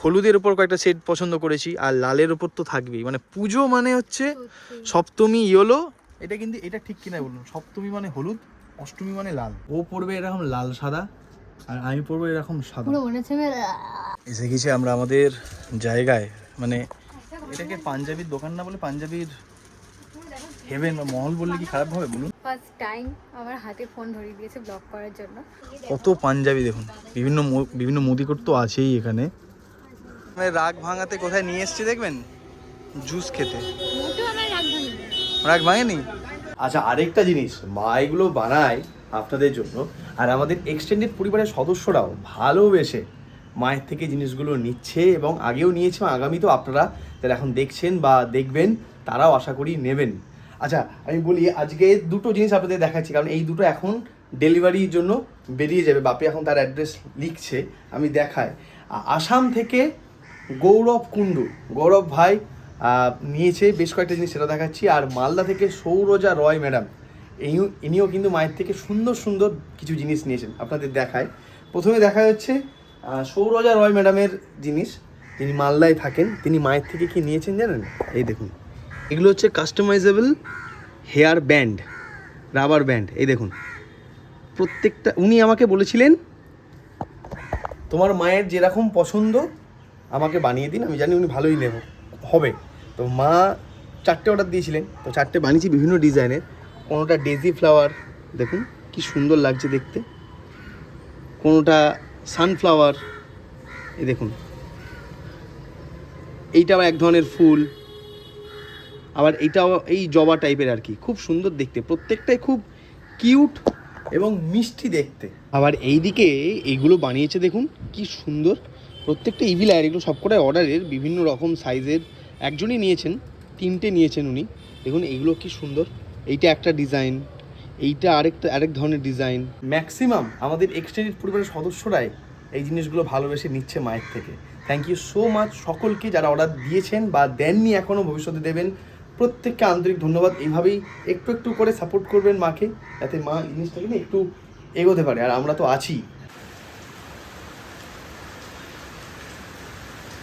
হলুদের ওপর কয়েকটা সেট পছন্দ করেছি, আর লালের ওপর তো থাকবেই। মানে পুজো মানে হচ্ছে সপ্তমী ইয়েলো, এটা কিন্তু এটা ঠিক কিনা বলুন, সপ্তমী মানে হলুদ, অষ্টমী মানে লাল। ও পড়বে এরকম লাল সাদা, আর আমি পড়বো এরকম সাদা। এসে গেছি আমরা আমাদের জায়গায়, মানে এটাকে পাঞ্জাবির দোকান না বলে পাঞ্জাবির হেভেন বা মহল বললে কি খারাপ হবে বলুন? ফার্স্ট টাইম আমার হাতে ফোন ধরিয়ে দিয়েছে ব্লগ করার জন্য। কত পাঞ্জাবি দেখুন, বিভিন্ন মুদিকোট তো আছেই এখানে। রাগ ভাঙাতে কোথায় নিয়ে এসছি দেখবেন, জুস খেতে। রাগ ভাঙেনি। আচ্ছা, আরেকটা জিনিস, মা এগুলো বানায় আপনাদের জন্য, আর আমাদের এক্সটেন্ডেড পরিবারের সদস্যরাও ভালোবেসে মায়ের থেকে জিনিসগুলো নিচ্ছে, এবং আগেও নিয়েছে, আগামীতেও আপনারা যারা এখন দেখছেন বা দেখবেন তারাও আশা করি নেবেন। আচ্ছা, আমি বলি আজকে দুটো জিনিস আপনাদের দেখাচ্ছি, কারণ এই দুটো এখন ডেলিভারির জন্য বেরিয়ে যাবে। বাপি এখন তার অ্যাড্রেস লিখছে, আমি দেখাই। আসাম থেকে গৌরব কুণ্ডু, গৌরব ভাই নিয়েছে বেশ কয়েকটা জিনিস, সেটা দেখাচ্ছি। আর মালদা থেকে সৌরজা রয় ম্যাডাম, ইনিও কিন্তু মায়ের থেকে সুন্দর সুন্দর কিছু জিনিস নিয়েছেন, আপনাদের দেখায়। প্রথমে দেখা যাচ্ছে সৌরজা রয় ম্যাডামের জিনিস, তিনি মালদায় থাকেন। তিনি মায়ের থেকে কি নিয়েছেন জানেন? এই দেখুন, এগুলো হচ্ছে customisable hair band, rubber band. এই দেখুন, প্রত্যেকটা উনি আমাকে বলেছিলেন তোমার মায়ের যেরকম পছন্দ আমাকে বানিয়ে দিন, আমি জানি উনি ভালোই হবে। তো মা 4টে অর্ডার দিয়েছিলেন, তো 4টে বানিয়েছি বিভিন্ন ডিজাইনের। কোনোটা ডেজি ফ্লাওয়ার, দেখুন কি সুন্দর লাগছে দেখতে। কোনোটা সানফ্লাওয়ার, এই দেখুন। এইটা আবার এক ধরনের ফুল, আবার এইটাও এই জবা টাইপের আর কি, খুব সুন্দর দেখতে। প্রত্যেকটাই খুব কিউট এবং মিষ্টি দেখতে। আবার এইদিকে এইগুলো বানিয়েছে দেখুন কি সুন্দর, প্রত্যেকটা ইভি লায়ার। এগুলো সবকটাই অর্ডারের, বিভিন্ন রকম সাইজের। একজনই নিয়েছেন, 3টে নিয়েছেন উনি। দেখুন এইগুলো কি সুন্দর। এইটা একটা ডিজাইন, এইটা আরেক ধরনের ডিজাইন। ম্যাক্সিমাম আমাদের এক্সটেন্ডেড পরিবারের সদস্যরাই এই জিনিসগুলো ভালোবেসে নিচ্ছে মায়ের থেকে। থ্যাংক ইউ সো মাচ সকলকে যারা অর্ডার দিয়েছেন বা দেননি, এখনও ভবিষ্যতে দেবেন। প্রত্যেককে আন্তরিক ধন্যবাদ। এইভাবেই একটু একটু করে সাপোর্ট করবেন মাকে, যাতে মা জিনিসটাকে না একটু এগোতে পারে, আর আমরা তো আছি।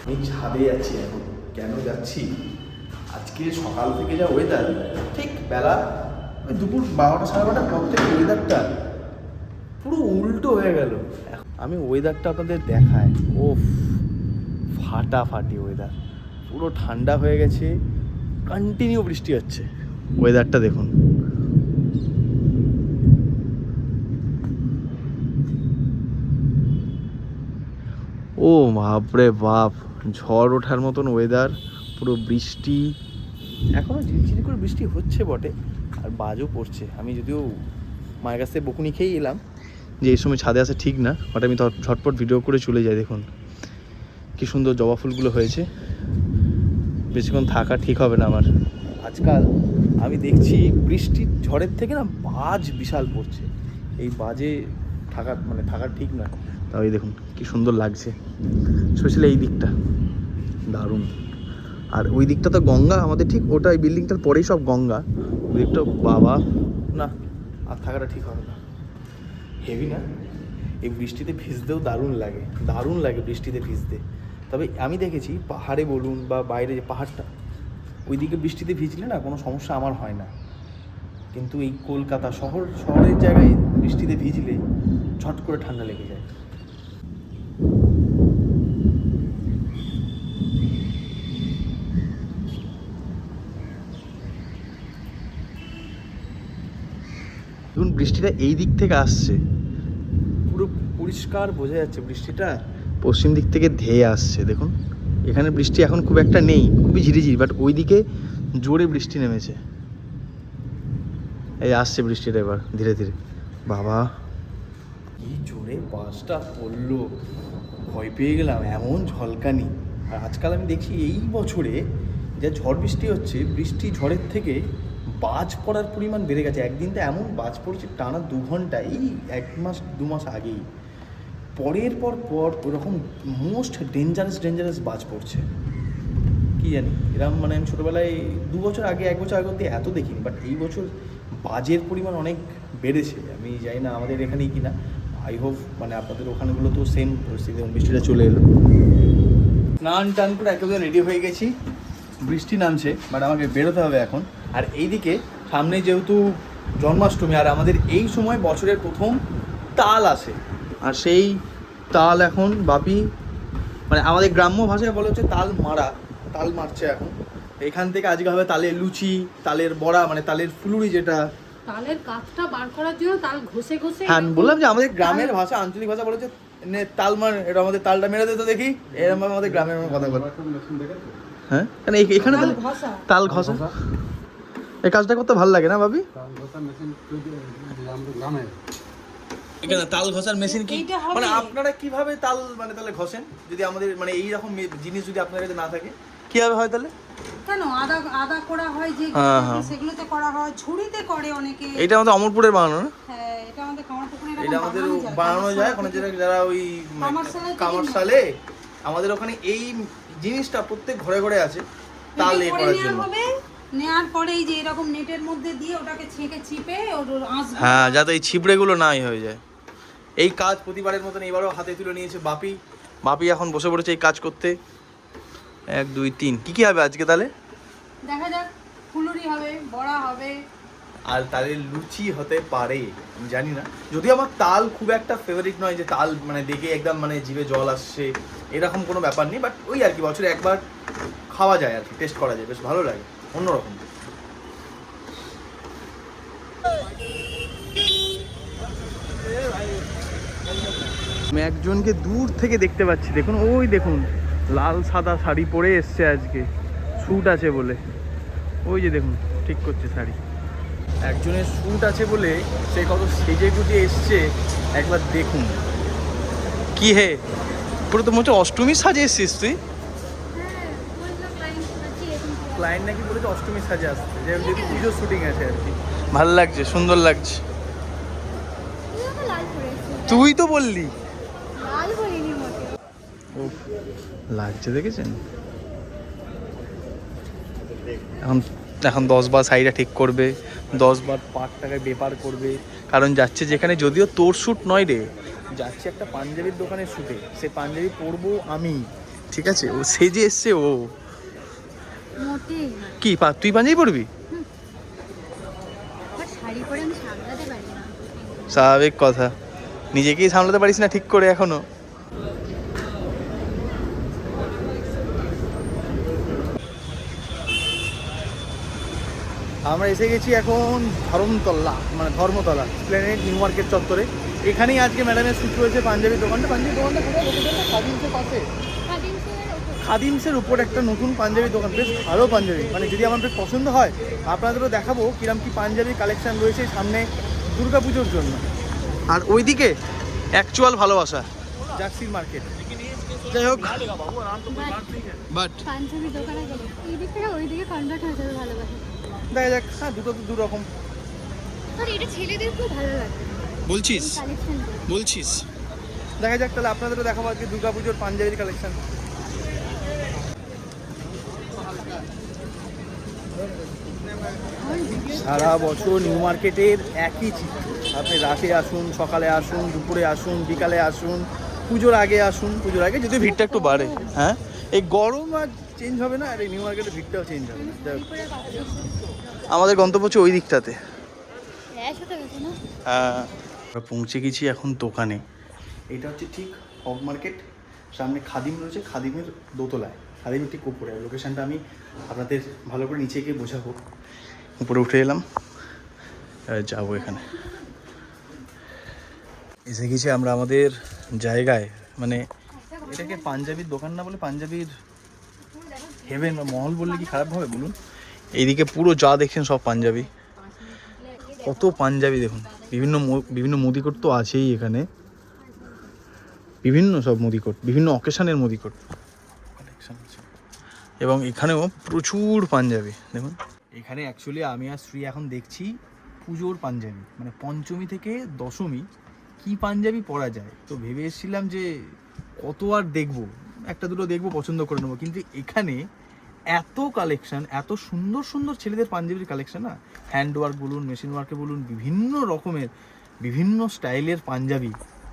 আমি ছাদে যাচ্ছি এখন। কেন যাচ্ছি? আজকে সকাল থেকে যা ওয়েদার, ঠিক বেলা ওই দুপুর 12টা 12:30 পর থেকে ওয়েদারটা পুরো উল্টো হয়ে গেল। আমি ওয়েদারটা আপনাদের দেখাই। ও ফাটাফাটি ওয়েদার, পুরো ঠান্ডা হয়ে গেছে, কন্টিনিউ বৃষ্টি হচ্ছে। ওয়েদারটা দেখুন, ও বাপরে বাপ, ঝড় ওঠার মতন ওয়েদার, পুরো বৃষ্টি। এখনও ঝিরঝিরি করে বৃষ্টি হচ্ছে বটে, আর বাজও পড়ছে। আমি যদিও মায়ের কাছ থেকে বকুনি খেয়েই এলাম যে এই সময় ছাদে আসা ঠিক না, বাট আমি ঝটপট ভিডিও করে চলে যাই। দেখুন কি সুন্দর জবা ফুলগুলো হয়েছে। বেশিক্ষণ থাকা ঠিক হবে না আমার। আজকাল আমি দেখছি বৃষ্টির ঝড়ের থেকে না বাজ বিশাল পড়ছে। এই বাজে থাকা ঠিক না। তাও এই দেখুন কি সুন্দর লাগছে, স্পেশালি এই দিকটা দারুণ। আর ওই দিকটা তো গঙ্গা, আমাদের ঠিক ওটা এই বিল্ডিংটার পরেই সব গঙ্গা। ওই দিকটা বাবা, না আর থাকাটা ঠিক হবে না। হেভি না? এই বৃষ্টিতে ভিজতেও দারুণ লাগে বৃষ্টিতে ভিজতে। তবে আমি দেখেছি পাহাড়ে বলুন বা বাইরে, যে পাহাড়টা ওইদিকে বৃষ্টিতে ভিজলে না কোনো সমস্যা আমার হয় না, কিন্তু এই কলকাতা শহরের জায়গায় বৃষ্টিতে ভিজলে ঝট করে ঠান্ডা লেগে যায়। দেখুন বৃষ্টিটা এই দিক থেকে আসছে, পুরো পরিষ্কার বোঝা যাচ্ছে বৃষ্টিটা পশ্চিম দিক থেকে ধেয়ে আসছে। দেখুন এখানে বৃষ্টি এখন খুব একটা নেই, খুবই ঝিরিঝিরি, বাট ওইদিকে জোরে বৃষ্টি নেমেছে। এই আসছে বৃষ্টিটা এবার ধীরে ধীরে। বাবা কি জোরে বাসটা পড়লো, ভয় পেয়ে গেলাম, এমন ঝলকানি। আর আজকাল আমি দেখছি এই বছরে যা ঝড় বৃষ্টি হচ্ছে, বৃষ্টি ঝড়ের থেকে বাজ পড়ার পরিমাণ বেড়ে গেছে। একদিন তো এমন বাজ পড়েছে টানা 2 ঘন্টা, এই 1 মাস আগেই। পরের পর ওরকম মোস্ট ডেঞ্জারাস বাজ পড়ছে। কি জানি এরকম, মানে আমি ছোটোবেলায় 2 বছর আগে 1 বছর আগে অব্দি এত দেখিনি, বাট এই বছর বাজের পরিমাণ অনেক বেড়েছে। আমি জানি না আমাদের এখানেই কিনা, আই হোপ মানে আপনাদের ওখানেগুলো তো সেম পরিস্থিতি। বৃষ্টিটা চলে এলো, স্নান টান করে একেবারে রেডি হয়ে গেছি, বৃষ্টি নামছে বাট আমাকে বেরোতে হবে এখন। আর এইদিকে সামনে যেহেতু জন্মাষ্টমী, আর আমাদের এই সময় বছরের প্রথম তাল আসে, আর সেই তাল এখন বাপি মানে আমাদের গ্রাম্য ভাষায় বলা হচ্ছে তাল মারা, তাল মারছে এখন। এখান থেকে আজকে হবে তালের লুচি, তালের বড়া, মানে তালের ফুলুরি, যেটা তালের কাঠটা বার করার জন্য তাল ঘষে ঘষে হ্যাঁ আমি বললাম যে আমাদের গ্রামের ভাষা, আঞ্চলিক ভাষা বলেছে নে তাল মার, এটা আমাদের তালটা মেরে দে তো দেখি, এরকম ভাবে আমাদের গ্রামের কথা বলে। হ্যাঁ কেন এখানে তাহলে ঘষা তাল ঘষা এই কাজটা করতে ভালো লাগে না ভাবি? এখানে তাল ঘষার মেশিন কি, এইটা হবে। মানে আপনারা কিভাবে তাল মানে তাহলে ঘষেন যদি আমাদের মানে এই রকম জিনিস যদি আপনার কাছে না থাকে, কিভাবে হয় তাহলে? কেন আদা আদা করা হয় যে হ্যাঁ, হ্যাঁ। সেগুলোতে করা হয়, ঝুড়িতে করে অনেকে। এটা আমাদের অমরপুরের বানানো না? হ্যাঁ, এটা আমাদের কামারপুকুরে এটা আমাদের বানানো যায় ওখানে, যারা ওই কামারশালে আমাদের ওখানে এই জিনিসটা প্রত্যেক ঘরে ঘরে আছে তাল এ করার জন্য। নেওয়ার পরে এই যে এরকম নেটের মধ্যে দিয়ে ওটাকে ছেঁকে চিপে ওর আঁশ হ্যাঁ, যাতে এই ছিবড়েগুলো নাই হয়ে যায়। এই কাজ প্রতিবারের মতন এবারও হাতে তুলে নিয়েছে বাপি। বাপি এখন বসে পড়েছে এই কাজ করতে। 1 2 3 কি কি হবে আজকে তাহলে? দেখা যাক, ফুলুরি হবে, বড়া হবে, আর তালের লুচি হতে পারে, আমি জানি না। যদি আমার তাল খুব একটা ফেভারিট নয়, যে তাল মানে দেখে একদম মানে জিভে জল আসছে এরকম কোনো ব্যাপার নেই, বাট ওই আর কি বছরে একবার খাওয়া যায় আর কি, টেস্ট করা যায়, বেশ ভালো লাগে, অন্যরকম। আমি একজনকে দূর থেকে দেখতে পাচ্ছি, দেখুন ওই দেখুন লাল সাদা শাড়ি পরে এসছে আজকে, শ্যুট আছে বলে। ওই যে দেখুন ঠিক করছে শাড়ি, একজনের শ্যুট আছে বলে সে কত সেজে গুজে এসছে একবার দেখুন। কি হে, পুরো তো মনে হচ্ছে অষ্টমীর সাজে এসছিস তুই। ক্লায়েন্ট নাকি বলেছে অষ্টমীর সাজে আসছে, যেহেতু পুজোর শুটিং আছে আর কি। ভালো লাগছে, সুন্দর লাগছে। তুই তো বললি লাল বলিনি মোটে। ও লাগছে, দেখেছেন? এখন এখন 10 বার শাড়িটা ঠিক করবে, 10 বার পাটটাকে বেপার করবে, কারণ যাচ্ছে যেখানে, যদিও তোর শ্যুট নয় রে, যাচ্ছে একটা পাঞ্জাবির দোকানের শ্যুটে, সে পাঞ্জাবি পরবো আমি, ঠিক আছে? ও সেজে এসছে ও। মোটেই না। কি তুই পাঞ্জাবি পরবি? বাট শাড়ি পরে আমি সামলাতে পারি না। স্বাভাবিক কথা, নিজেকেই সামলাতে পারিস না ঠিক করে এখনো। আমরা এসে গেছি এখন ধর্মতলা, মানে ধর্মতলা প্ল্যানেট নিউ মার্কেট চত্বরে। এখানেই আজকে ম্যাডামের শ্যুট রয়েছে পাঞ্জাবি দোকানটা। পাঞ্জাবি দোকানটা কোথায় বলতে খাদিমসের পাশে, খাদিমসের উপর একটা নতুন পাঞ্জাবি দোকান, বেশ ভালো পাঞ্জাবি, মানে যদি আমার বেশ পছন্দ হয় আপনাদেরও দেখাবো কিরম কি পাঞ্জাবি কালেকশন রয়েছে সামনে দুর্গাপুজোর জন্য। আর ওইদিকে অ্যাকচুয়াল ভালোবাসা জার্সির মার্কেট। যাই হোক, বাট পাঞ্জাবি দোকানে গেলে এই দিক থেকে ওই দিকে কনভার্ট হয়ে যাবে ভালোবাসা। দেখা যাক, হ্যাঁ দুটো তো দু রকম। আর এটা ছেলেদের খুব ভালো লাগে বলছিস কালেকশন। বলছিস দেখা যাক, তাহলে আপনাদেরও দেখাবো আজকে দুর্গাপুজোর পাঞ্জাবির কালেকশন। সারা বছর নিউ মার্কেটের একই চিত্র, আপনি রাতে আসুন, সকালে আসুন, দুপুরে আসুন, বিকালে আসুন, পুজোর আগে আসুন। পুজোর আগে যদি ভিড়টা একটু বাড়ে, হ্যাঁ এই গরম আর চেঞ্জ হবে না, আর এই নিউ মার্কেটের ভিড়টাও চেঞ্জ হবে। আমাদের গন্তব্য হচ্ছে ওই দিকটাতে। হ্যাঁ, আমরা পৌঁছে গেছি এখন দোকানে। এটা হচ্ছে ঠিক হব মার্কেট, সামনে খাদিম রয়েছে, খাদিমের দোতলায়, খাদিমের ঠিক উপরে। লোকেশানটা আমি আপনাদের ভালো করে নিচে গিয়ে বোঝাবো। উপরে উঠে এলাম, যাবো এখানে। এসে গেছি আমরা আমাদের জায়গায়, মানে এটাকে পাঞ্জাবির দোকান না বলে পাঞ্জাবির হেভেন বা মহল বললে কি খারাপ হবে বলুন? এইদিকে পুরো যা দেখছেন সব পাঞ্জাবি, কত পাঞ্জাবি দেখুন। বিভিন্ন মুদিকোট তো আছেই এখানে, বিভিন্ন সব মুদিকোট, বিভিন্ন অকেশনের মুদিকোট কালেকশন আছে। এবং এখানেও প্রচুর পাঞ্জাবি দেখুন। এখানে অ্যাকচুয়ালি আমি আর শ্রী এখন দেখছি পুজোর পাঞ্জাবি, মানে পঞ্চমী থেকে দশমী কি পাঞ্জাবি পরা যায়। তো ভেবে এসেছিলাম যে কত আর দেখবো, একটা দুটো দেখবো, পছন্দ করে নেবো, কিন্তু এখানে এত কালেকশন, এত সুন্দর সুন্দর ছেলেদের পাঞ্জাবির কালেকশন না, হ্যান্ড ওয়ার্ক বলুন, মেশিন ওয়ার্কে বলুন, বিভিন্ন রকমের বিভিন্ন স্টাইলের পাঞ্জাবি।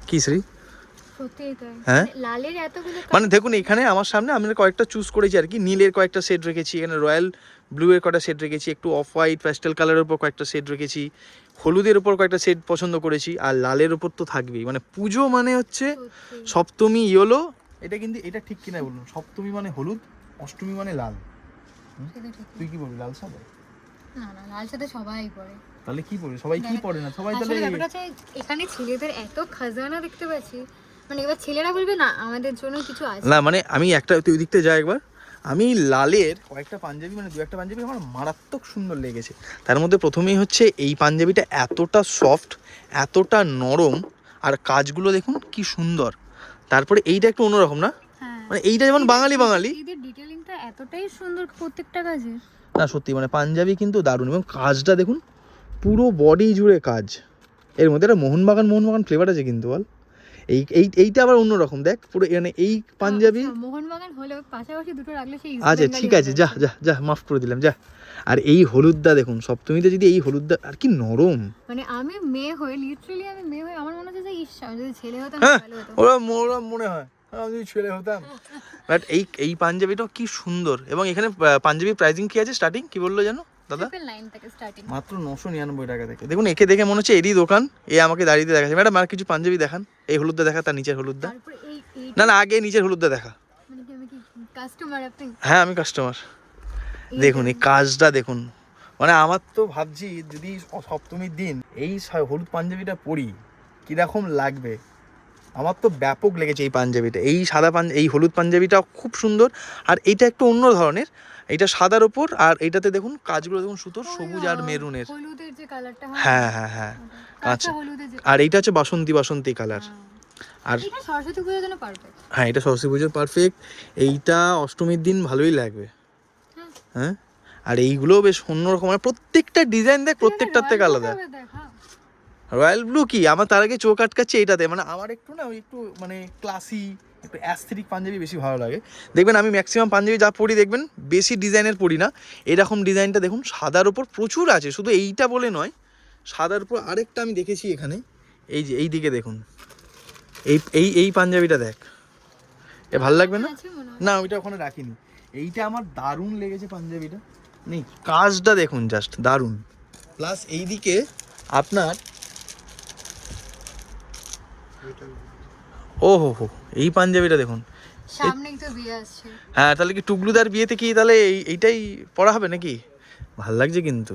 কি শ্রী সত্যিই তাই। হ্যাঁ? মানে লালের এতগুলো মানে দেখুন এখানে আমার সামনে আমি কয়েকটা চুজ করেছি আর কি, নীলের কয়েকটা শেড রেখেছি, এখানে রয়্যাল ব্লু এর কয়েকটা শেড রেখেছি, একটু অফ হোয়াইট প্যাস্টেল কালারের উপর কয়েকটা শেড রেখেছি, হলুদের উপর কয়েকটা শেড পছন্দ করেছি, আর লালের উপর তো থাকবেই। মানে পুজো মানে হচ্ছে সত্যি। সপ্তমী ইয়েলো, এটা কিন্তু এটা ঠিক কিনা বলুন, সপ্তমী মানে হলুদ, অষ্টমী মানে লাল। সেটা ঠিক। তুই কি বলবি, লাল সাদা? না না, লাল সাথে সবাই পরে। তাহলে কি পড়বে, সবাই কি পড়ে না, সবাই তাহলে আসলে ব্যাপারটা হচ্ছে এখানে ছেলেদের এত খাজানা দেখতে পাচ্ছি, মানে এবার ছেলেরা বলবে না আমাদের জন্য কিছু আছে। না মানে আমি একটা তুই ওই দিকতে যাই একবার, আমি লালের কয়েকটা পাঞ্জাবি মানে দু একটা পাঞ্জাবি আমার মারাত্মক সুন্দর লেগেছে। তার মধ্যে প্রথমেই হচ্ছে এই পাঞ্জাবিটা এতটা সফট, এতটা নরম, আর কাজগুলো দেখুন কি সুন্দর। তারপরে এইটা একটু অন্যরকম না, হ্যাঁ, মানে এইটা যেমন বাঙালি বাঙালি এদের ডিটেইলিংটা এতটাই সুন্দর প্রত্যেকটা কাজে। না, সত্যি মানে পাঞ্জাবি কিন্তু দারুণ, এবং কাজটা দেখুন পুরো বডি জুড়ে কাজ। এর মধ্যে একটা মোহনবাগান ফ্লেভার আছে কিন্তু বল, এইটা আবার অন্যরকম দেখ পুরো, মানে এই পাঞ্জাবি। আচ্ছা, মোহনবাগান হলেও পাশাপাশি দুটো রাখলে সেই ইস্ট আচ্ছা বেঙ্গলি ঠিক হয়ে আছে, যাবে। যা যা যা মাফ করে দিলাম, যা। আর এই হলুদটা দেখুন, সপ্তমীতে যদি এই হলুদটা, আর কি নরম। মানে আমি মেয়ে হয়ে লিটারালি আমি মেয়ে হয়ে আমার মনে হচ্ছে যে ইস আমি যদি ছেলে হতাম হ্যাঁ, ভালো হতো। ওরা মনে হয় আমি যদি ছেলে হতাম। বাট এই পাঞ্জাবিটাও কি সুন্দর, এবং এখানে পাঞ্জাবি প্রাইসিং কি আছে, স্টার্টিং কি বললো জানো দাদা? 999 থেকে স্টার্টিং। মাত্র 999 টাকা থেকে। দেখুন একে দেখে মনে হচ্ছে এরই দোকান, এ আমাকে দাঁড়িয়ে দেখাচ্ছে, ম্যাডাম আর কিছু পাঞ্জাবি দেখান, এই হলুদটা দেখা, তার নিচের হলুদটা। তারপর এই না না, আগে নিচের হলুদটা দেখা। মানে কি আমি কি কাস্টমার আপনি? হ্যাঁ আমি কাস্টমার। দেখুন এই কাজটা দেখুন, মানে আমার তো ভাবছি যদি সপ্তমীর দিন এই হলুদ পাঞ্জাবিটা পরি কীরকম লাগবে। আমার তো ব্যাপক লেগেছে এই পাঞ্জাবিটা, এই এই হলুদ পাঞ্জাবিটা খুব সুন্দর। আর এইটা একটু অন্য ধরনের, এইটা সাদার ওপর, আর এইটাতে দেখুন কাজগুলো দেখুন সুতোর সবুজ আর মেরুনের। হলুদের যে কালারটা হ্যাঁ হ্যাঁ হ্যাঁ, কাঁচা আচ্ছা। হলুদের যে আর এইটা হচ্ছে বাসন্তী কালার। আর এটা সরস্বতী পূজার জন্য পারফেক্ট। হ্যাঁ, এটা সরস্বতী পুজোর পারফেক্ট। এইটা অষ্টমীর দিন ভালোই লাগবে। হ্যাঁ। হ্যাঁ, আর এইগুলোও বেশ অন্যরকম, মানে প্রত্যেকটা ডিজাইন দেখ, প্রত্যেকটার থেকে আলাদা। রয়্যাল ব্লু কি, আমার তার আগে চোখ আটকাচ্ছে এইটাতে, মানে আমার একটু না ওই একটু মানে ক্লাসি, একটু অ্যাস্থেটিক পাঞ্জাবি বেশি ভালো লাগে। দেখবেন আমি ম্যাক্সিমাম পাঞ্জাবি যা পরি দেখবেন বেশি ডিজাইনের পরি না, এরকম ডিজাইনটা দেখুন সাদার উপর প্রচুর আছে, শুধু এইটা বলে নয়, সাদার উপর আরেকটা আমি দেখেছি এখানে, এই যে এই দিকে দেখুন, এই পাঞ্জাবিটা দেখ, এ ভালো লাগবে না? না ওইটা ওখানে রাখিনি, এইটা আমার দারুণ লেগেছে পাঞ্জাবিটা। নেই কাজটা দেখুন জাস্ট দারুণ। প্লাস এইদিকে আপনার ও হো, এই পাঞ্জাবিটা দেখুন। সামনেই তো বিয়ে আসছে। হ্যাঁ, তাহলে কি টুকলুদার বিয়েতে কি তাহলে এইটাই পরা হবে নাকি? ভাল লাগছে কিন্তু।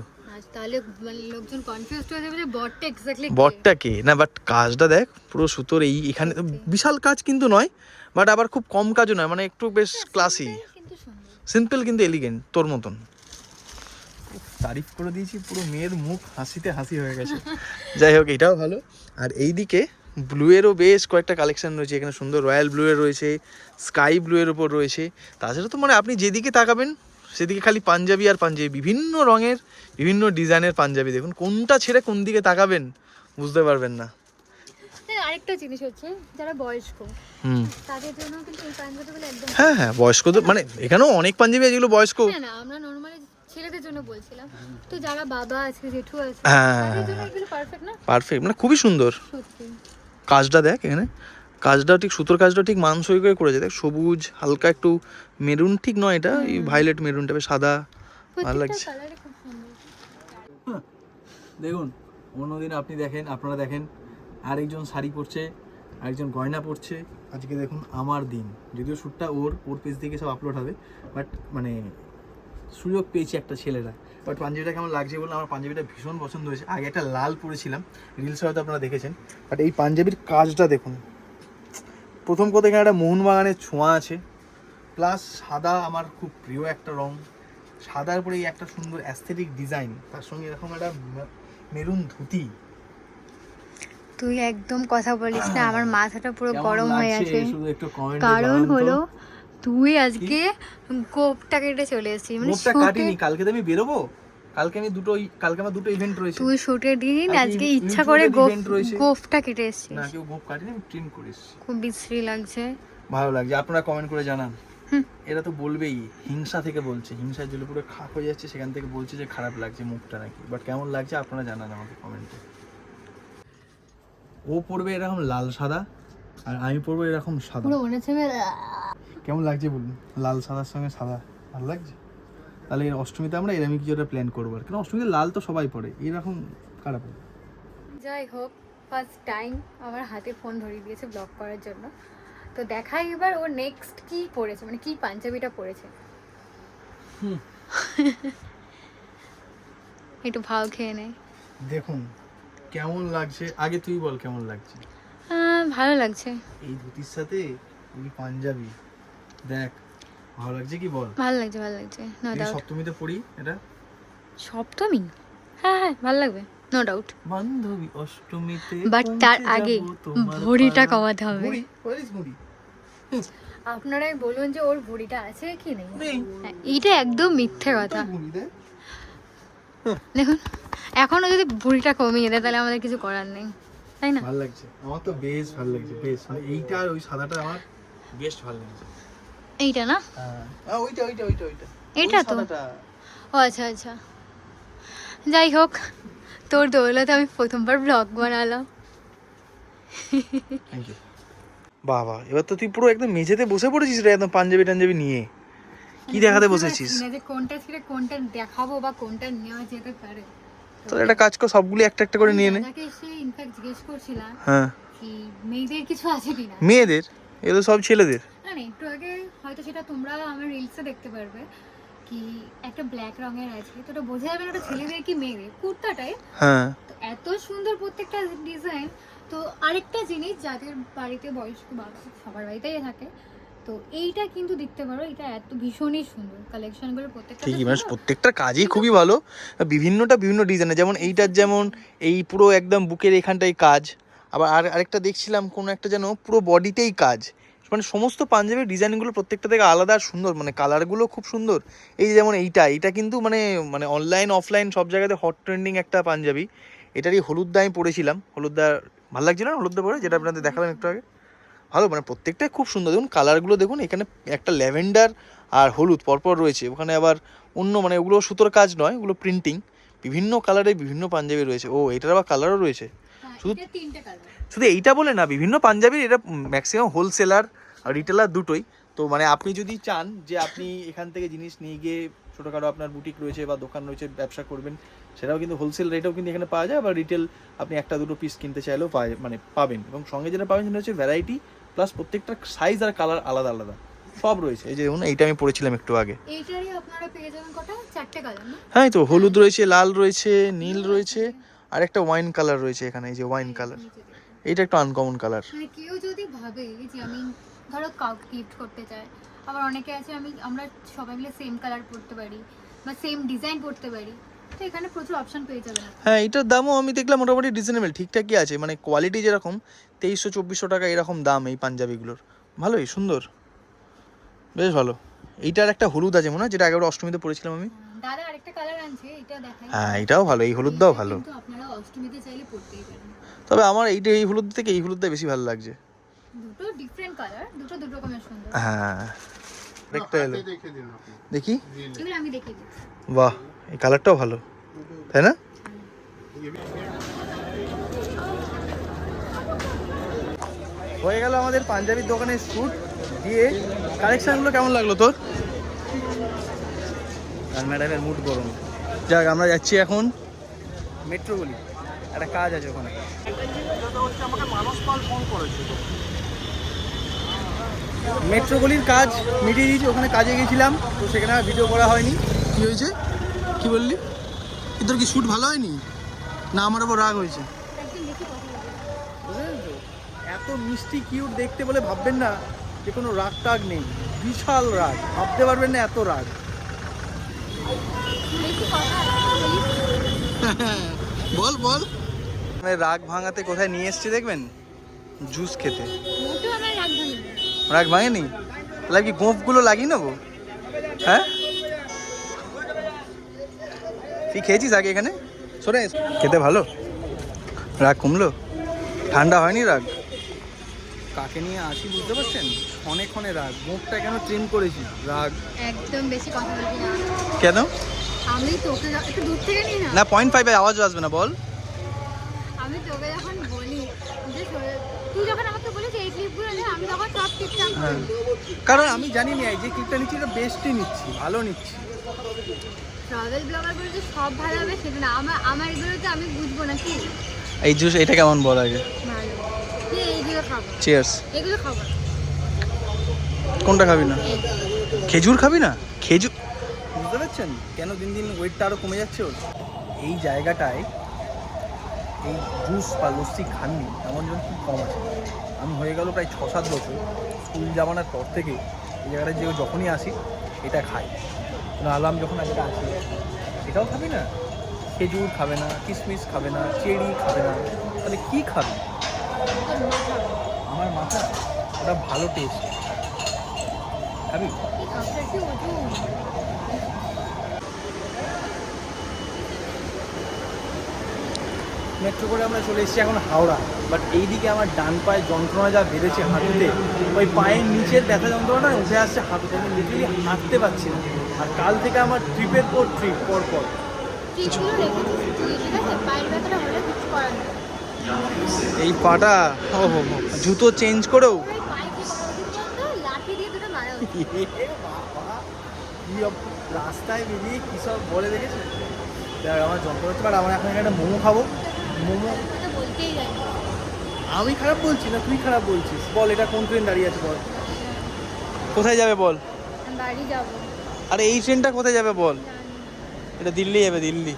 তাহলে মানে লোকজন কনফিউজড হয়ে যাবে যে বটটা এক্স্যাক্টলি বটটা কে না, বাট কাজটা দেখ পুরো সুতোর, এখানে বিশাল কাজ কিন্তু নয়, বাট আবার খুব কম কাজও নয়, মানে একটু বেশ ক্লাসি, কিন্তু সুন্দর। সিম্পল কিন্তু এলিগেন্ট, তোর মতন। তারিফ করে দিয়েছি, পুরো মেয়ের মুখ হাসিতে হাসি হয়ে গেছে। যাই হোক, এটাও ভালো। আর এইদিকে ব্লু এরও বেশ কয়েকটা কালেকশন রয়েছে, এখানে সুন্দর রয়্যাল ব্লু এর রয়েছে, স্কাই ব্লু এর ওপর রয়েছে। তাছাড়া তো মানে আপনি যেদিকে তাকাবেন সেদিকে খালি পাঞ্জাবি আর পাঞ্জাবি, বিভিন্ন রঙের বিভিন্ন ডিজাইনের পাঞ্জাবি। দেখুন কোনটা ছেড়ে কোন দিকে তাকাবেন বুঝতে পারবেন না। আরেকটা জিনিস হচ্ছে যারা বয়স্ক হুম, তাদের জন্য কিন্তু এই পাঞ্জাবিগুলো একদম হ্যাঁ হ্যাঁ, বয়স্কদের মানে এখানেও অনেক পাঞ্জাবি আছে যেগুলো বয়স্ক। না আমরা নরমালি ছেলেদের জন্য বলছিলাম, তো যারা বাবা আছে জেঠু আছে হ্যাঁ, তাদের জন্য এগুলো পারফেক্ট না? পারফেক্ট, মানে খুবই সুন্দর। সত্যি কাজটা দেখ এখানে, কাজটা ঠিক সুতোর কাজটা ঠিক মানসই করে করেছে, দেখ সবুজ হালকা একটু মেরুন, ঠিক নয় এটা, এই ভায়োলেট মেরুন টাইপের, সাদা, ভালো প্রত্যেকটা লাগছে। কালারে খুব সুন্দর। দেখুন অন্যদিন আপনারা দেখেন আরেকজন শাড়ি পরছে, আরেকজন গয়না পরছে, আজকে দেখুন আমার দিন। যদিও শ্যুটটা ওর পেজ থেকে সব আপলোড হবে, বাট মানে সুযোগ পেয়েছি একটা ছেলেরা। বাট পাঞ্জাবিটা কেমন লাগছে বললে, আমার পাঞ্জাবিটা ভীষণ পছন্দ হয়েছে। আগে একটা লাল পরেছিলাম, রিলসে হয়তো আপনারা দেখেছেন, বাট এই পাঞ্জাবির কাজটা দেখুন। প্রথম কথা এখানে একটা মোহনবাগানের ছোঁয়া আছে, প্লাস সাদা আমার খুব প্রিয় একটা রং, সাদার উপরে এই একটা সুন্দর অ্যাস্থেটিক ডিজাইন, তার সঙ্গে এরকম একটা মেরুন ধুতি। তুই একদম কথা বলিস না, আমার মাথাটা পুরো গরম হয়ে আছে। শুধু একটু কমেন্ট কারণ হলো তুই আজকে গোপটা কেটে চলে এসেছিস, মানে মুখটা কাটিনি, কালকে তো আমি বেরোবো, কালকে আমার দুটো ইভেন্ট রয়েছে। তুই শুটের দিন আর আজকে ইউ- ইচ্ছা করে ইউটিউবের event রয়েছে। গোফটা কেটে এসেছিস। না কেউ গোপ কাটিনি, আমি ট্রিম করেছি। খুব বিশ্রী লাগছে। ভালো লাগছে, আপনারা কমেন্ট করে জানান। এরা তো বলবেই, হিংসা থেকে বলছে, হিংসার জন্য পুরো খারাপ হয়ে যাচ্ছে, সেখান থেকে বলছে যে খারাপ লাগছে মুখটা নাকি, বাট কেমন লাগছে আপনারা জানান আমাকে কমেন্টে। ও পড়বে এরকম লাল সাদা, আর আমি পরবো এরকম সাদা। পুরো মনে হচ্ছে আমি কেমন লাগছে বলুন, লাল সাদার সঙ্গে সাদা ভালো লাগছে? তাহলে এর অষ্টমীতে আমরা এরকমই কিছু একটা প্ল্যান করবো, আর কারণ অষ্টমীতে লাল তো সবাই পরে, এরকম খারাপ। যাই হোক, ফার্স্ট টাইম আমার হাতে ফোন ধরিয়ে দিয়েছে ব্লগ করার জন্য। তো দেখাই এবার ও নেক্সট কি পরেছে, মানে কি পাঞ্জাবিটা পরেছে। একটু ভাও খেয়ে নে। দেখুন কেমন লাগছে, আগে তুই বল কেমন লাগছে। ভালো লাগছে। এই ধুতির সাথে এই পাঞ্জাবি, দেখ ভালো লাগছে কি বল? ভালো লাগছে, ভালো লাগছে, নো এই ডাউট। সপ্তমীতে পড়ি এটা। সপ্তমী? হ্যাঁ হ্যাঁ, ভালো লাগবে, নো ডাউট। বান্ধবী অষ্টমীতে বাট তার আগে ভুঁড়িটা কমাতে হবে। ভুঁড়ি আপনারাই বলুন যে ওর ভুঁড়িটা আছে কি নেই। নেই। হ্যাঁ, এইটা একদম মিথ্যে কথা। ভুঁড়ি দেখ। দেখুন, এখনো যদি ভুঁড়িটা কমিয়ে দেয় তাহলে আমাদের কিছু করার নেই, তাই না? ভালো লাগছে আমার তো, বেশ ভালো লাগছে, বেশ মানে এইটা আর ওই সাদাটা আমার বেস্ট ভালো লাগছে। এইটা না? হ্যাঁ ওইটা ওইটা ওইটা ওইটা এইটা ওই তো? সাদাটা। ও আচ্ছা আচ্ছা, যাই হোক, তোর দৌলতে আমি প্রথমবার ব্লগ বানালাম। Thank you. বাবা, এবার তো তুই পুরো একদম মেঝেতে বসে পড়েছিস রে, একদম পাঞ্জাবি টাঞ্জাবি নিয়ে। কি দেখাতে বসেছিস? বুঝতে পারছি না যে কোনটা ছেড়ে কোনটা দেখাবো বা কোনটা নেওয়া যেতে পারে। তো একটা কাজ কর, সবগুলি একটা একটা করে নিয়ে নে। দাদাকে সে ইনফ্যাক্ট জিজ্ঞেস করছিলাম হ্যাঁ, কি মেয়েদের কিছু আছে কিনা। মেয়েদের? এ তো সব ছেলেদের। না না, একটু আগে হয়তো সেটা তোমরা আমার রিলসে দেখতে পারবে কি একটা ব্ল্যাক রঙের আছে, তো ওটা বোঝা যাবে না ওটা ছেলেদের কি মেয়েদের। কুর্তাটাই হ্যাঁ, তো এত সুন্দর প্রত্যেকটা ডিজাইন। তো আরেকটা জিনিস, যাদের বাড়িতে বয়স্ক বাবা, সবার বাড়িতেই থাকে, তো এইটা কিন্তু দেখতে পারো, এটা এত ভীষণই সুন্দর কালেকশনগুলো প্রত্যেকটা। ঠিকই, মানে প্রত্যেকটা কাজই খুবই ভালো, বিভিন্নটা বিভিন্ন ডিজাইনের। যেমন এইটার যেমন এই পুরো একদম বুকের এখানটাই কাজ, আবার আরেকটা দেখছিলাম কোনো একটা যেন পুরো বডিতেই কাজ। মানে সমস্ত পাঞ্জাবির ডিজাইনগুলো প্রত্যেকটা থেকে আলাদা আর সুন্দর, মানে কালারগুলো খুব সুন্দর। এই যেমন এইটা কিন্তু মানে মানে অনলাইন অফলাইন সব জায়গাতে হট ট্রেন্ডিং একটা পাঞ্জাবি। এটারই হলুদদা আমি পরেছিলাম, হলুদদা ভালো লাগছিল না হলুদদা পরে, যেটা আপনাদের দেখালাম একটু আগে। ভালো, মানে প্রত্যেকটাই খুব সুন্দর। দেখুন কালারগুলো দেখুন, এখানে একটা ল্যাভেন্ডার আর হলুদ পরপর রয়েছে, ওখানে আবার অন্য মানে ওগুলো সুতোর কাজ নয়, ওগুলো প্রিন্টিং। বিভিন্ন কালারের বিভিন্ন পাঞ্জাবি রয়েছে। ও এটার আবার কালারও রয়েছে। শুধু তিনটে কালার। শুধু এইটা বলে না, বিভিন্ন পাঞ্জাবির এটা ম্যাক্সিমাম হোলসেলার আর রিটেলার দুটোই। তো মানে আপনি যদি চান যে আপনি এখান থেকে জিনিস নিয়ে গিয়ে ছোটোখাটো আপনার বুটিক রয়েছে বা দোকান রয়েছে, ব্যবসা করবেন, সেটাও কিন্তু হোলসেল রেটেও কিন্তু এখানে পাওয়া যায়। আবার রিটেল আপনি একটা দুটো পিস কিনতে চাইলেও মানে পাবেন। এবং সঙ্গে যেটা পাবেন সেটা হচ্ছে ভ্যারাইটি, প্লাস প্রত্যেকটা সাইজ আর কালার আলাদা আলাদা সব রয়েছে। এই যে দেখুন, এইটা আমি পড়েছিলাম একটু আগে। এইটারই আপনারা পেয়ে যাবেন কটা, চারটে কালার না? হ্যাঁ, তো হলুদ রয়েছে, লাল রয়েছে, নীল রয়েছে, আর একটা ওয়াইন কালার রয়েছে এখানে। এই যে ওয়াইন কালার, এইটা একটু আনকমন কালার। মানে কেউ যদি ভাবে যে আমি ধরো কাউকে গিফট করতে চাই, আবার অনেকে আছে আমরা সবাই মিলে সেম কালার পরতে পারি বা সেম ডিজাইন পরতে পারি, তো এখানে প্রচুর অপশন পেয়ে যাবেন। হ্যাঁ, এটার দামও আমি দেখলাম মোটামুটি রিজনেবল, ঠিকঠাকই আছে। মানে কোয়ালিটি যেরকম 2300-2400 টাকা এরকম দাম এই পাঞ্জাবিগুলোর। ভালোই সুন্দর, বেশ ভালো। এইটার একটা হলুদ আছে মনে হয়, যেটা আগেবার অষ্টমীতে পরেছিলাম আমি। দাদা আরেকটা কালার আনছে, এটা দেখাই। হ্যাঁ, এটাও ভালো, এই হলুদটাও ভালো। কিন্তু আপনারা অষ্টমীতে চাইলে পরতেই পারেন। তবে আমার এই হলুদ থেকে এই হলুদটা বেশি ভালো লাগছে। দুটো ডিফারেন্ট কালার, দুটো রকমের সুন্দর। হ্যাঁ, একটা এলো, দেখি। এগুলো আমি দেখিয়ে দিচ্ছি। বাহ, এই কালারটাও ভালো, তাই না? হয়ে গেল আমাদের পাঞ্জাবির দোকানের শ্যুট দিয়ে। কালেকশনগুলো কেমন লাগলো তোর? আর ম্যাডামের মুড গরম। যাক, আমরা যাচ্ছি এখন মেট্রো গলি, একটা কাজ আছে ওখানে। মেট্রো গলির কাজ মিটিয়ে দিয়েছি, ওখানে কাজে গেছিলাম, তো সেখানে আর ভিডিও করা হয়নি। কি হয়েছে, কি বললি? তোর কি শ্যুট ভালো হয়নি না আমার ওপর রাগ হয়েছে? এত মিষ্টি কিউট দেখতে বলে ভাববেন না যে কোনো রাগ টাগ নেই, বিশাল রাগ, ভাবতে পারবেন না এত রাগ। বল বল, মানে রাগ ভাঙাতে কোথায় নিয়ে এসছি দেখবেন, জুস খেতে। মোটেও আমার রাগ ভাঙেনি। রাগ ভাঙেনি? তাহলে কি গোঁফগুলো লাগিয়ে নেবো? হ্যাঁ, তুই খেয়েছিস আগে এখানে? সরে খেতে ভালো, রাগ কমলো, ঠান্ডা হয়নি রাগ। কাকে নিয়ে আসি বুঝতে পারছেন, ক্ষণে ক্ষণে রাগ। মুখটা কেন ট্রিম করেছি, রাগ। একদম বেশি কথা বলবি না। কেন? আমি তোকে একটু দূর থেকে নিই না। না, 0.5 আওয়াজ আসবে না, বল। আমি তোকে যখন বলি যে তুই যখন আমাকে বলিস এই ক্লিপগুলো নে, আমি তখন সব ঠিকঠাক হ্যাঁ, কারণ আমি জানি না এই যে ক্লিপটা নিচ্ছি এটা বেস্টই নিচ্ছি, ভালো নিচ্ছি। ট্রাভেল ব্লগার বলে যে সব ভালো হবে সেটা না, আমার এগুলোতে আমি বুঝবো না কি এই জুস এটা কেমন বল আগে? ভালো, তুই এইগুলো খাবো, চিয়ার্স। এগুলো খাবো। কোনটা খাবি না? খেজুর খাবি না? খেজুর, বুঝতে পারছেন কেন দিন দিন ওয়েটটা আরও কমে যাচ্ছে ওর? এই জায়গাটায় এই জুস বা লস্যি খাননি এমন জন খুব কম আছে। আমি হয়ে গেল প্রায় 6-7 বছর স্কুল যাওয়ানোর পর থেকে এই জায়গাটায় যে যখনই আসি এটা খাই। আলাম যখন একটা আসি এটাও খাবি না? খেজুর খাবে না, কিশমিশ খাবে না, চেরি খাবে না, তাহলে কী খাবে? আমার মাথা, ওটা ভালো টেস্ট, খাবি? এই কাপটা কি ওজন? মেট্রো করে আমরা চলে এসেছি এখন হাওড়া, বাট এইদিকে আমার ডান পায়ে যন্ত্রণা যা বেড়েছে হাঁটুতে, ওই পায়ের নিচের ব্যথা যন্ত্রণা উঠে আসছে হাঁটুতে, আমি লিটারালি হাঁটতে পারছি না। আর কাল থেকে আমার ট্রিপের পর ট্রিপ পর পর। কিচ্ছুগুলো রেখেছিস তুই, ঠিক আছে? পায়ের ব্যথাটা হলে কিছু করার নেই। এই পাটা জুতো চেঞ্জ করেও ওই পায়ে কি করা উচিত বলতো? লাঠি দিয়ে দুটো মারা উচিত। রাস্তায় বেরিয়ে কী সব বলে দেখেছে। দেখ আমার যন্ত্রণা হচ্ছে, বাট আমার এখন একটা মোমো খাবো। মোমো কথা বলতেই জানি। আমি খারাপ বলছি না, তুই খারাপ বলছিস। বল এটা কোন ট্রেন দাঁড়িয়ে আছে বল? কোথায় যাবে বল? আমি বাড়ি যাবো। আরে এই ট্রেনটা কোথায় যাবে বল? জানি না। এটা দিল্লি যাবে, দিল্লি।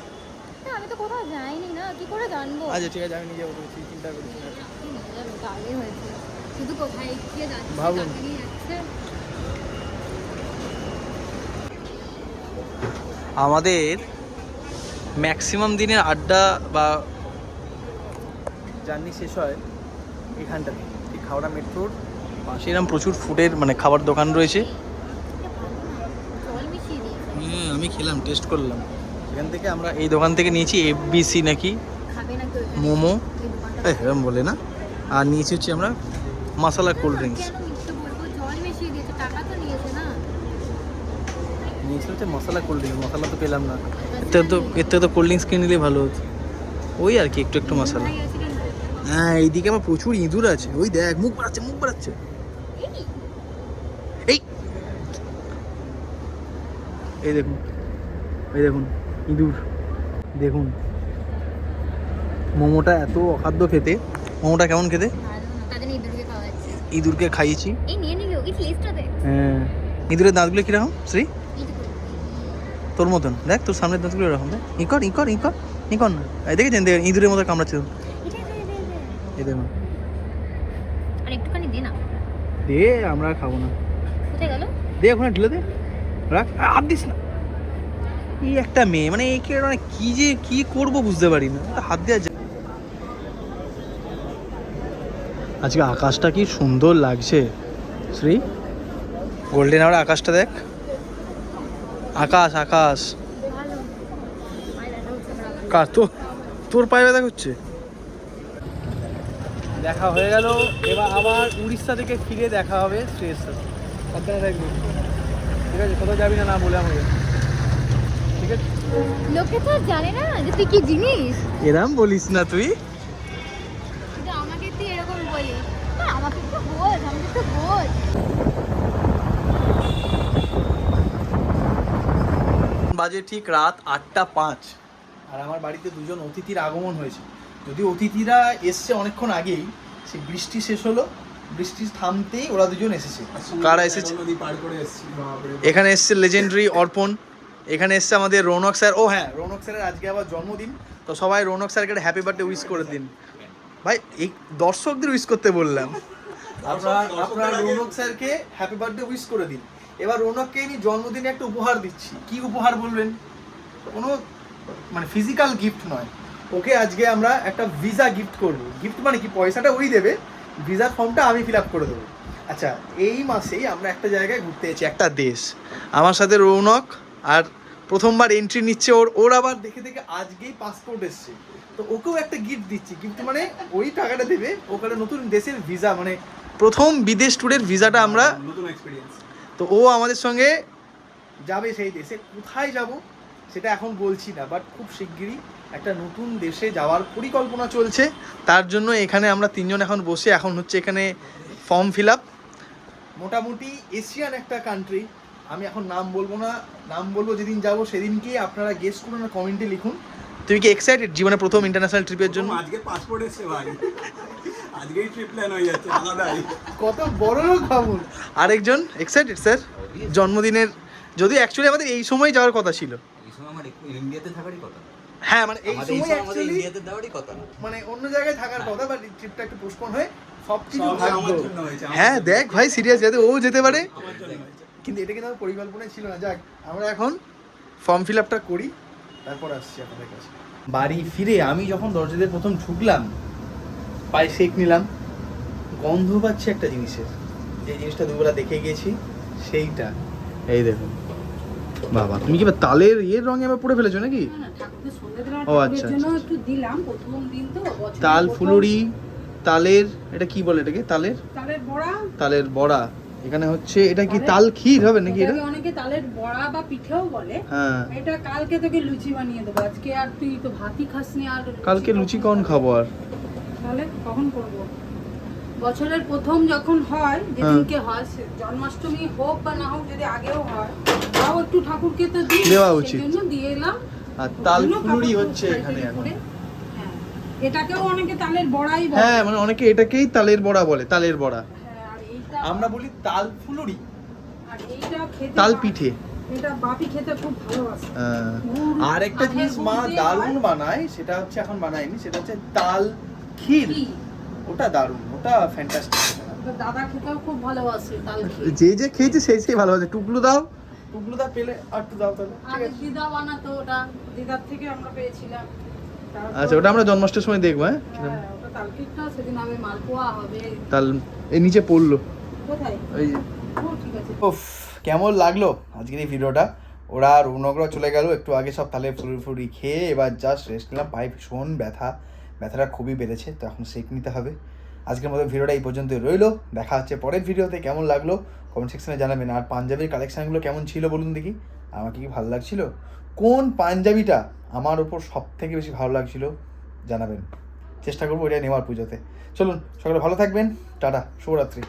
না, আমি তো কোথাও যাইনি না, কি করে জানবো? আচ্ছা ঠিক আছে, আমি নিয়ে যাবো, তুই চিন্তা করিস না। কি নিয়ে যাবে? তো আগেই হয়েছে। শুধু কোথায় গিয়ে যাচ্ছে, ভাবুন। কাকে নিয়ে যাচ্ছে। আমাদের ম্যাক্সিমাম দিনের আড্ডা বা জার্নি শেষ হয় এখানটাতে, ঠিক হাওড়া মেট্রোর পাশে এরকম প্রচুর ফুডের মানে খাবার দোকান রয়েছে। এটা ভালো না, জল মিশিয়ে দিয়েছে। আমি খেলাম, টেস্ট করলাম। সেখান থেকে আমরা এই দোকান থেকে নিয়েছি এফবিসি নাকি খাবে না কেউ এখানে? মোমো, এই দোকানটা এরকম বলে না। আর নিয়েছি হচ্ছে আমরা মশলা কোল্ড ড্রিঙ্কস। কেন মিথ্যে বলবো? জল মিশিয়ে দিয়েছে, টাকা তো নিয়েছে না। নিয়েছি হচ্ছে মশলা কোল্ড ড্রিঙ্কস, মশলা তো পেলাম না। এর থেকে তো কোল্ড ড্রিঙ্কস কিনে নিলে ভালো হতো। ওই আর কি একটু একটু মশলা। ভাই আছে কিন্তু। হ্যাঁ এইদিকে আমার প্রচুর ইঁদুর আছে, ওই দেখ মুখ বাড়াচ্ছে, মুখ বাড়াচ্ছে। এই, এই এই দেখুন, এই দেখুন ইঁদুর, দেখুন। মোমোটা এত অখাদ্য খেতে, মোমোটা কেমন খেতে? ভালো না, তাদের ইঁদুরকে খাওয়াচ্ছে। ইঁদুরকে খাইয়েছি। এই নিয়ে নিবি, ওকে লিস্টটা দে। হ্যাঁ, ইঁদুরের দাঁতগুলো কিরকম শ্রী? এইটুকু। তোর মতন দেখ, তোর সামনের দাঁতগুলো এরকম দেখ। ইকর ইকর ইকর ইকর না, এই দেখেছেন দেখেন ইঁদুরের মতো কামড়াচ্ছে। এটা দে, দে, দে। এই দেখুন, আর একটুখানি দে না। দে, আমরা আর খাবো না। কোথায় গেল? দে ওখানে ঢেলে দে, রাখ, আর দিস না। এই একটা মেয়ে মানে একে মানে কি যে কি করবো বুঝতে পারি না, হাত দেওয়া যায়। আজকে আকাশটা কি সুন্দর লাগছে শ্রী, গোল্ডেন আওয়ার আকাশটা দেখ, আকাশ আকাশ। ভালো। পায়ে ব্যথা হচ্ছে আমার। কার তো, তোর পায়ে ব্যথা করছে? দেখা হয়ে গেল, এবার আবার উড়িষ্যা থেকে ফিরে দেখা হবে শ্রেয়ের সাথে। সাবধানে থাকবি, ঠিক আছে? কোথাও যাবি না না বলে আমাকে, ঠিক আছে? লোকে তো আর জানে না যে তুই কি জিনিস। এরম বলিস না তুই। কিন্তু আমাকে তুই এরকম বলিস না, আমাকে একটু বোঝ, আমাকে একটু বোঝ। বাজে ঠিক রাত 8:05, আর আমার বাড়িতে দুজন অতিথির আগমন হয়েছে। যদি অতিথিরা এসছে অনেকক্ষণ আগেই, সেই বৃষ্টি শেষ হলো, বৃষ্টি থামতেই ওরা দুজন এসেছে। কারা এসেছে? এখানে এসছে লেজেন্ডারি অর্পণ, এখানে এসছে আমাদের রৌনক স্যার। ও হ্যাঁ, রৌনক স্যারের আজকে আবার জন্মদিন, তো সবাই রৌনক স্যারকে একটা হ্যাপি বার্থডে উইশ করে দিন। ভাই এই দর্শকদের উইশ করতে বললাম, আপনারা রৌনক স্যারকে হ্যাপি বার্থডে উইশ করে দিন। এবার রৌনককে আমি জন্মদিনে একটা উপহার দিচ্ছি। কি উপহার বলবেন? কোনো মানে ফিজিক্যাল গিফট নয়, ওকে আজকে আমরা একটা ভিসা গিফট করব। গিফট মানে কি, পয়সাটা ওই দেবে, ভিসার ফর্মটা আমি ফিল আপ করে দেবো। আচ্ছা, এই মাসেই আমরা একটা জায়গায় ঘুরতে এসেছি, একটা দেশ। আমার সাথে রৌনক, আর প্রথমবার এন্ট্রি নিচ্ছে ওর আবার দেখে দেখে আজকেই পাসপোর্ট এসছে, তো ওকেও একটা গিফট দিচ্ছি। গিফট মানে ওই টাকাটা দেবে, ওখানে নতুন দেশের ভিসা, মানে প্রথম বিদেশ ট্যুরের ভিসাটা আমরা, নতুন এক্সপিরিয়েন্স। তো ও আমাদের সঙ্গে যাবে সেই দেশে। কোথায় যাব সেটা এখন বলছি না, বাট খুব শিগগিরই একটা নতুন দেশে যাওয়ার পরিকল্পনা চলছে। তার জন্য এখানে আমরা তিনজন এখন বসে, এখন হচ্ছে এখানে ফর্ম ফিল আপ। মোটামুটি এশিয়ান একটা কান্ট্রি, আমি এখন নাম বলবো না, নাম বলবো যেদিন যাবো সেদিনকে, আপনারা গেস করুন আর কমেন্টে লিখুন। তুমি কি এক্সাইটেড জীবনে প্রথম ইন্টারন্যাশনাল ট্রিপের জন্য? আজকে পাসপোর্ট এসেছে ভাই, আজকেই ট্রিপ প্ল্যান হয়ে যাচ্ছে আলাদাই। কত বড় খবর। আরেকজন এক্সাইটেড স্যার, জন্মদিনের, যদি অ্যাকচুয়ালি আমাদের এই সময় যাওয়ার কথা ছিল। এই সময় আমার ইন্ডিয়াতে থাকারই কথা। হ্যাঁ মানে এই আমাদের সময় অ্যাকচুয়ালি ইন্ডিয়াতে দেওয়ারই কথা না, মানে অন্য জায়গায় থাকার কথা, বাট ট্রিপটা একটু পোস্টপোন হয়ে সবকিছু সব ভাগ্য। আমার জন্য হয়েছে, আমার হ্যাঁ জন্য। দেখ ভাই সিরিয়াস, যাতে ও যেতে পারে, আমার জন্য হয়েছে। কিন্তু এটা কিন্তু আমার পরিকল্পনায় ছিল না। যাক, আমরা এখন ফর্ম ফিল আপটা করি, তারপর আসছি আপনাদের কাছে। বাড়ি ফিরে আমি যখন দরজাদের প্রথম ঢুকলাম, পায়ে শেক নিলাম, গন্ধ পাচ্ছি একটা জিনিসের, যে জিনিসটা দুবেলা দেখে গেছি সেইটা। এই দেখুন বাবা, তুমি কি এবার তালের ইয়ের রঙে আবার পড়ে ফেলেছো নাকি? না, ঠাকুরকে সন্ধ্যে দেওয়ার ও, আচ্ছা, জন্য আচ্ছা। একটু দিলাম প্রথম দিন তো, বছরের তাল প্রথম। ফুলুরি, তালের, এটা কি বলে এটাকে? তালের, তালের বড়া। তালের বড়া। এখানে হচ্ছে এটা কি তাল ক্ষীর হবে নাকি এটা? এটাকে অনেকে তালের বড়া বা পিঠেও বলে। হ্যাঁ, এটা কালকে তোকে লুচি বানিয়ে দেবো, আজকে আর তুই তো ভাতই খাসনি, আর কালকে লুচি কখন খাবো আর? তাহলে কখন করবো? বছরের প্রথম যখন হয়, যেদিনকে হয়, জন্মাষ্টমী হোক বা না হোক, যদি আগেও হয়, তাও একটু ঠাকুরকে তো দিই, দেওয়া উচিত। সেই জন্য দিয়ে এলাম। আর তাল ওগুলো ফুলুরি কাপড় হচ্ছে টাইপের এখানে এখন। করে। হ্যাঁ, এটাকেও অনেকে তালের বড়াই বলে। হ্যাঁ মানে অনেকে এটাকেই তালের বড়া বলে, তালের বড়া। হ্যাঁ, আর এইটা, আমরা বলি তাল ফুলুরি, আর এইটা খেতে তাল পিঠে। এটা বাপি খেতে খুব ভালোবাসে। আর একটা আখের জিনিস মা গুড় দিয়ে দারুণ হয়। বানায়, সেটা হচ্ছে এখন বানায়নি, সেটা হচ্ছে তাল ক্ষীর। কি? ওটা দারুণ, ওটা ফ্যান্টাস্টিক। তো দাদা খেতেও খুব ভালোবাসে তাল ক্ষীর। যে যে খেয়েছে সেই সেই ভালো আছে। টুকলু দাও, টুকলু দা পেলে আর একটু দাও তাহলে, ঠিক আগে আছে? দিদা বানাতো, ওটা দিদার থেকে আমরা পেয়েছিলাম। তারপর- আচ্ছা, ওটা আমরা জন্মাষ্টমীর সময় দেখবো। হ্যাঁ, হ্যাঁ, ওটা তাল ক্ষীরটা সেদিন হবে, মালপোয়া হবে। তাল এই নিচে পড়লো। কোথায়? ওই যে। ও, ঠিক আছে। উফ, কেমন লাগলো আজকের এই ভিডিওটা? ওরা রুনগরা চলে গেল একটু আগে, সব তালে ফুরি খেয়ে এবার জাস্ট রেস্ট নিলাম। পায়ে ভীষণ ব্যথাটা খুবই বেড়েছে, তো এখন সেক নিতে হবে। আজকের মতো ভিডিওটা এই পর্যন্ত রইলো, দেখা হচ্ছে পরের ভিডিওতে। কেমন লাগলো কমেন্ট সেকশনে জানাবেন। আর পাঞ্জাবির কালেকশানগুলো কেমন ছিল বলুন দেখি, আমাকে কি ভালো লাগছিল? কোন পাঞ্জাবিটা আমার ওপর সব থেকে বেশি ভালো লাগছিল জানাবেন, চেষ্টা করবো এটা নেওয়ার পুজোতে। চলুন, সকলে ভালো থাকবেন, টাটা, শুভরাত্রি।